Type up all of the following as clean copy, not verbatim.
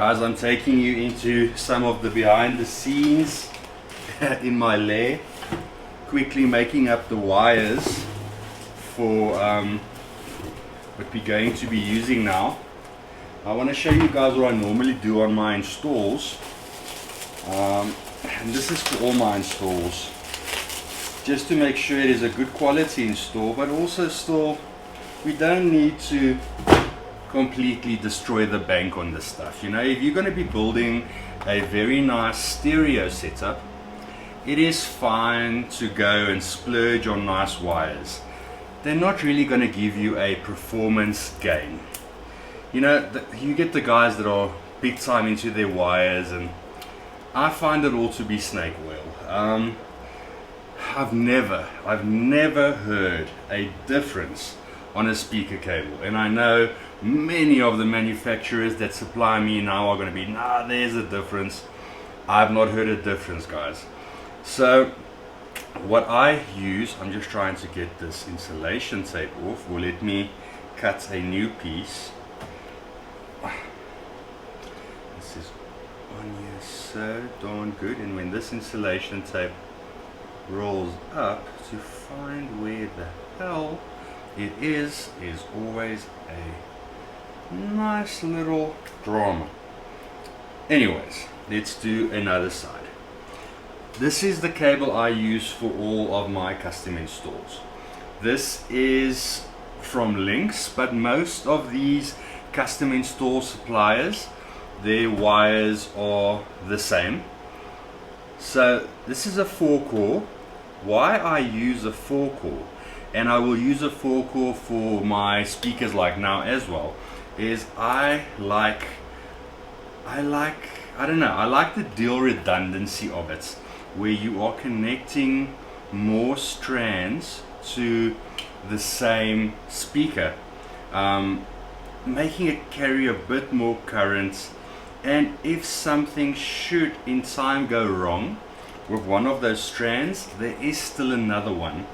Guys, I'm taking you into some of the behind the scenes in my lair, quickly making up the wires for what we're going to be using now. I want to show you guys what I normally do on my installs, and this is for all my installs, just to make sure it is a good quality install, but also still we don't need to completely destroy the bank on this stuff. You know, if you're going to be building a very nice stereo setup, it is fine to go and splurge on nice wires. They're not really going to give you a performance gain. You know, you get the guys that are big time into their wires, and I find it all to be snake oil. I've never heard a difference on a speaker cable, and I know many of the manufacturers that supply me now are going to be, nah, there's a difference. I've not heard a difference, guys. So what I use, I'm just trying to get this insulation tape off, or let me cut a new piece. This is on here so darn good, and when this insulation tape rolls up, to find where the hell it is always a nice little drama. Anyways, let's do another side. This is the cable I use for all of my custom installs. This is from Lynx, but most of these custom install suppliers, their wires are the same. So this is a 4-core. Why I use a 4-core, and I will use a 4-core for my speakers like now as well, is I like the dual redundancy of it, where you are connecting more strands to the same speaker, making it carry a bit more current, and if something should in time go wrong with one of those strands, there is still another one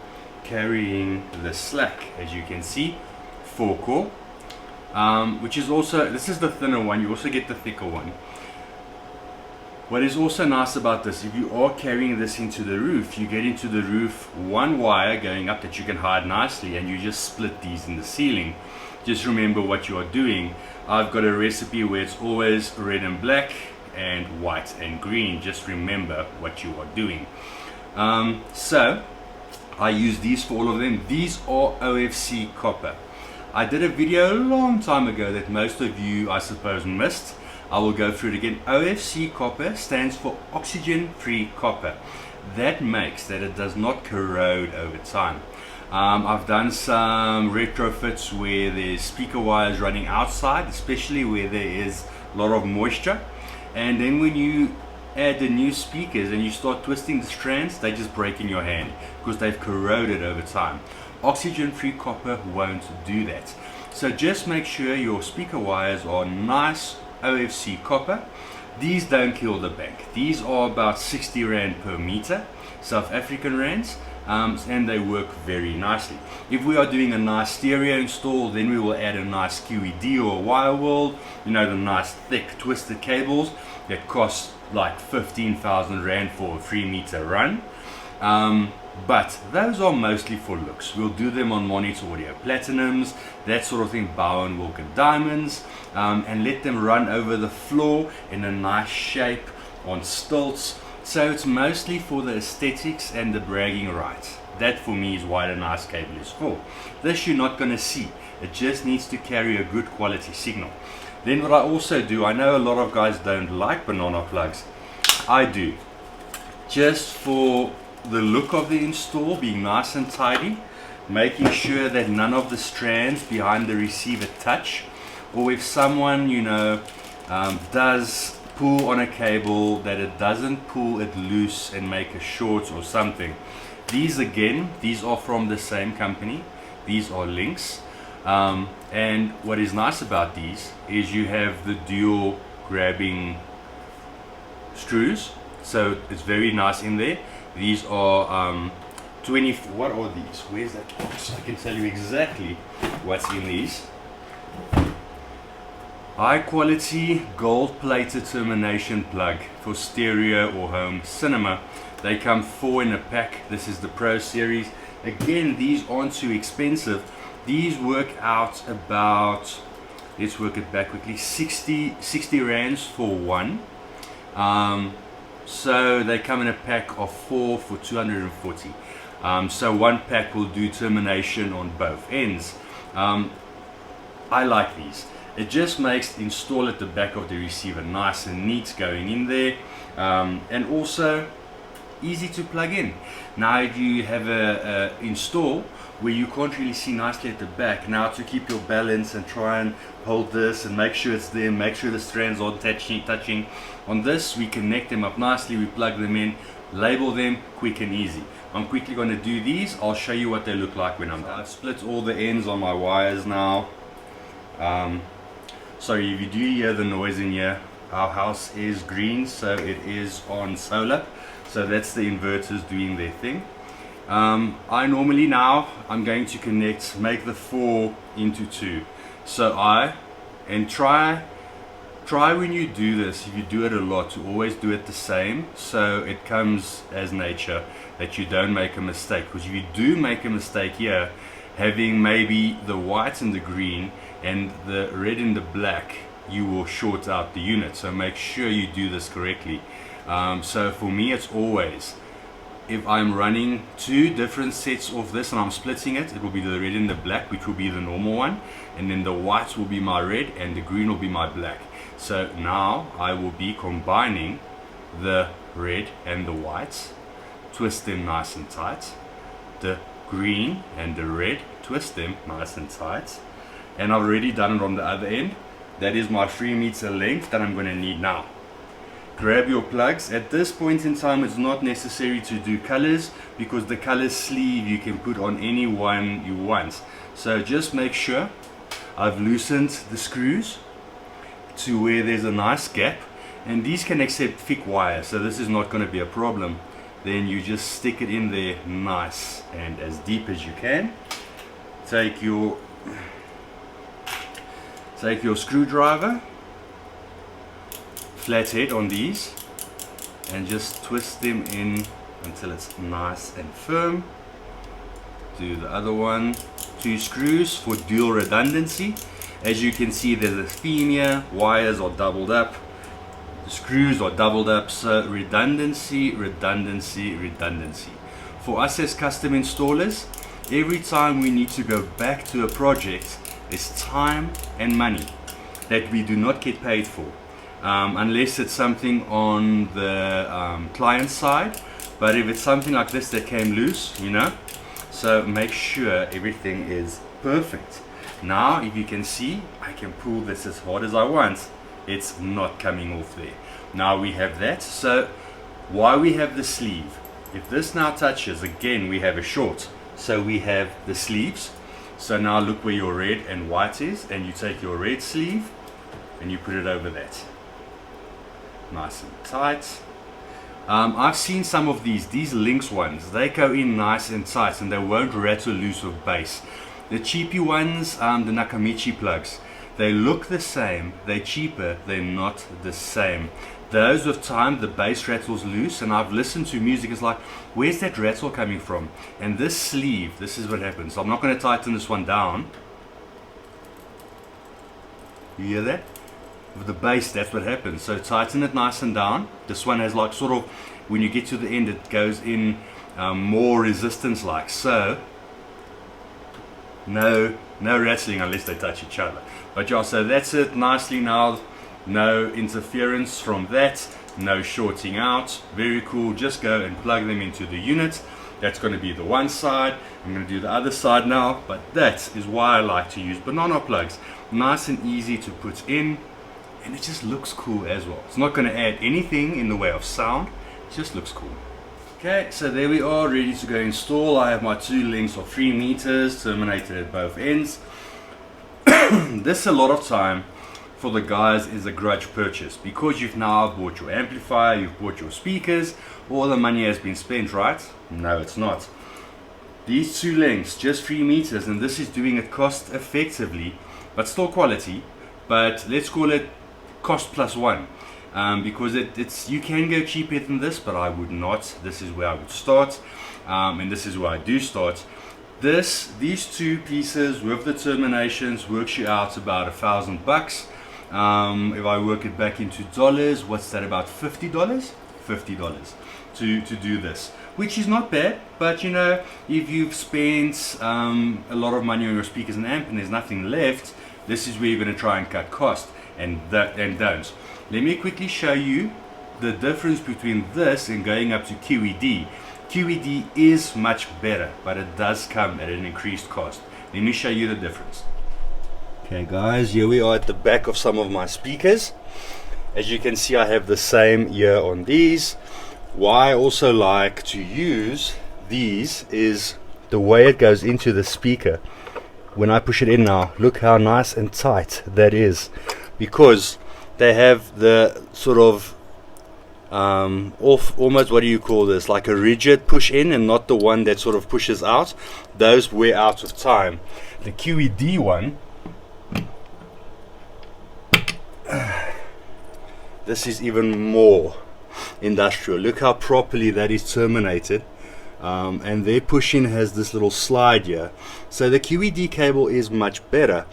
carrying the slack. As you can see, 4-core, which is also, this is the thinner one, you also get the thicker one. What is also nice about this, if you are carrying this into the roof, you get into the roof one wire going up that you can hide nicely, and you just split these in the ceiling. Just remember what you are doing. I've got a recipe where it's always red and black and white and green. Just remember what you are doing. So I use these for all of them. These are OFC copper. I did a video a long time ago that most of you, I suppose, missed. I will go through it again. OFC copper stands for oxygen free copper. That makes that it does not corrode over time. I've done some retrofits where there's speaker wires running outside, especially where there is a lot of moisture, and then when you add the new speakers and you start twisting the strands, they just break in your hand because they've corroded over time. Oxygen free copper won't do that. So just make sure your speaker wires are nice OFC copper. These don't kill the bank. These are about 60 Rand per meter, South African rands, and they work very nicely. If we are doing a nice stereo install, then we will add a nice QED or wire world, you know, the nice thick twisted cables that cost like 15,000 Rand for a 3-meter run. But those are mostly for looks. We'll do them on Monitor Audio Platinums, that sort of thing, Bowen Wilkin Diamonds, and let them run over the floor in a nice shape on stilts. So it's mostly for the aesthetics and the bragging rights. That for me is what a nice cable is for. This you're not going to see. It just needs to carry a good quality signal. Then what I also do, I know a lot of guys don't like banana plugs. I do. Just for the look of the install, being nice and tidy, making sure that none of the strands behind the receiver touch, or if someone, you know, does pull on a cable, that it doesn't pull it loose and make a short or something. These again, these are from the same company. These are Lynx, and what is nice about these is you have the dual grabbing screws, so it's very nice in there. These are 20, what are these? Where's that box? I can tell you exactly what's in these. High quality gold plated termination plug for stereo or home cinema. They come 4 in a pack. This is the Pro series. Again, these aren't too expensive. These work out about, let's work it back quickly, 60 rands for one. So they come in a pack of 4 for 240. So one pack will do termination on both ends. I like these. It just makes install at the back of the receiver nice and neat going in there, and also easy to plug in. Now if you have a install where you can't really see nicely at the back, now to keep your balance and try and hold this and make sure it's there, make sure the strands aren't touching. On this we connect them up nicely, we plug them in, label them, quick and easy. I'm quickly going to do these. I'll show you what they look like when I'm done. I've split all the ends on my wires now. Sorry if you do hear the noise in here, our house is green, so it is on solar, so that's the inverters doing their thing. I normally now I'm going to connect, make the 4 into 2. So try when you do this, if you do it a lot, to always do it the same, so it comes as nature, that you don't make a mistake. Because if you do make a mistake here, having maybe the white and the green and the red and the black, you will short out the unit. So make sure you do this correctly. So for me it's always, if I'm running 2 different sets of this and I'm splitting it, it will be the red and the black, which will be the normal one, and then the white will be my red and the green will be my black. So now I will be combining the red and the white, twist them nice and tight, the green and the red, twist them nice and tight, and I've already done it on the other end. That is my 3 meter length that I'm going to need now. Grab your plugs. At this point in time it's not necessary to do colors, because the color sleeve you can put on any one you want. So just make sure I've loosened the screws to where there's a nice gap, and these can accept thick wire, so this is not going to be a problem. Then you just stick it in there nice and as deep as you can. Take your screwdriver, flathead on these, and just twist them in until it's nice and firm. Do the other one, 2 screws for dual redundancy. As you can see, there's a theme here, wires are doubled up, the screws are doubled up, so redundancy, redundancy, redundancy. For us as custom installers, every time we need to go back to a project, it's time and money that we do not get paid for, unless it's something on the client side. But if it's something like this that came loose, you know, so make sure everything is perfect. Now if you can see, I can pull this as hard as I want, it's not coming off there. Now we have that. So why we have the sleeve, if this now touches, again we have a short, so we have the sleeves. So now look where your red and white is, and you take your red sleeve and you put it over that, nice and tight. I've seen some of these links ones, they go in nice and tight and they won't rattle loose of base. The cheapy ones, the Nakamichi plugs, they look the same, they're cheaper, they're not the same. Those with time, the bass rattles loose, and I've listened to music, it's like, where's that rattle coming from? And this sleeve, this is what happens. So I'm not going to tighten this one down. You hear that? With the bass, that's what happens. So tighten it nice and down. This one has like sort of, when you get to the end, it goes in more resistance like so. No rattling unless they touch each other. But yeah, so that's it nicely now. No interference from that, no shorting out. Very cool. Just go and plug them into the unit. That's going to be the one side. I'm going to do the other side now, but that is why I like to use banana plugs. Nice and easy to put in, and it just looks cool as well. It's not going to add anything in the way of sound, it just looks cool. Okay, so there we are, ready to go install. I have my 2 lengths of 3 meters terminated at both ends. This a lot of time for the guys is a grudge purchase, because you've now bought your amplifier, you've bought your speakers, all the money has been spent, right? No, it's not. These 2 lengths, just 3 meters, and this is doing it cost effectively, but still quality, but let's call it cost plus one, because it's you can go cheaper than this, but I would not. This is where I would start, and this is where I do start. These two pieces with the terminations works you out about $1,000. If I work it back into dollars, what's that, about $50? $50 to do this, which is not bad. But you know, if you've spent a lot of money on your speakers and amp and there's nothing left, this is where you're going to try and cut cost, and don't. Let me quickly show you the difference between this and going up to QED. QED is much better, but it does come at an increased cost. Let me show you the difference. Okay guys, here we are at the back of some of my speakers. As you can see, I have the same here on these. Why I also like to use these is the way it goes into the speaker. When I push it in now, look how nice and tight that is, because they have the sort of almost, what do you call this, like a rigid push in, and not the one that sort of pushes out. Those wear out with time. The QED one, this is even more industrial. Look how properly that is terminated, and their push in has this little slide here. So the QED cable is much better,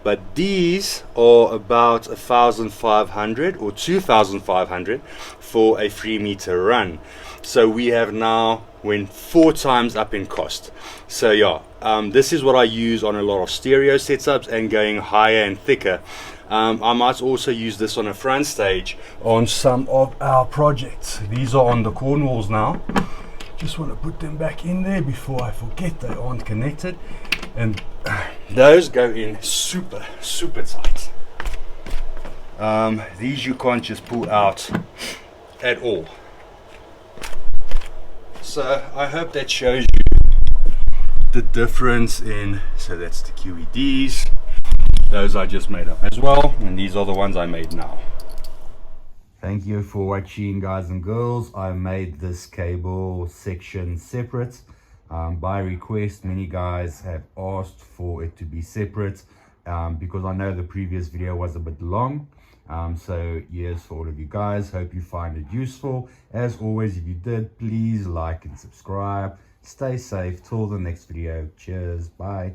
but these are about 1,500 or 2,500 for a 3-meter run. So we have now went 4 times up in cost. So yeah, this is what I use on a lot of stereo setups and going higher and thicker. I might also use this on a front stage on some of our projects. These are on the cornwalls now. Just want to put them back in there before I forget they aren't connected, and those go in super tight. These you can't just pull out at all. So I hope that shows you the difference in, so that's the QEDs. Those I just made up as well, and these are the ones I made now. Thank you for watching, guys and girls. I made this cable section separate. By request, many guys have asked for it to be separate, because I know the previous video was a bit long. So yes, for all of you guys, hope you find it useful. As always, if you did, please like and subscribe. Stay safe till the next video. Cheers, bye.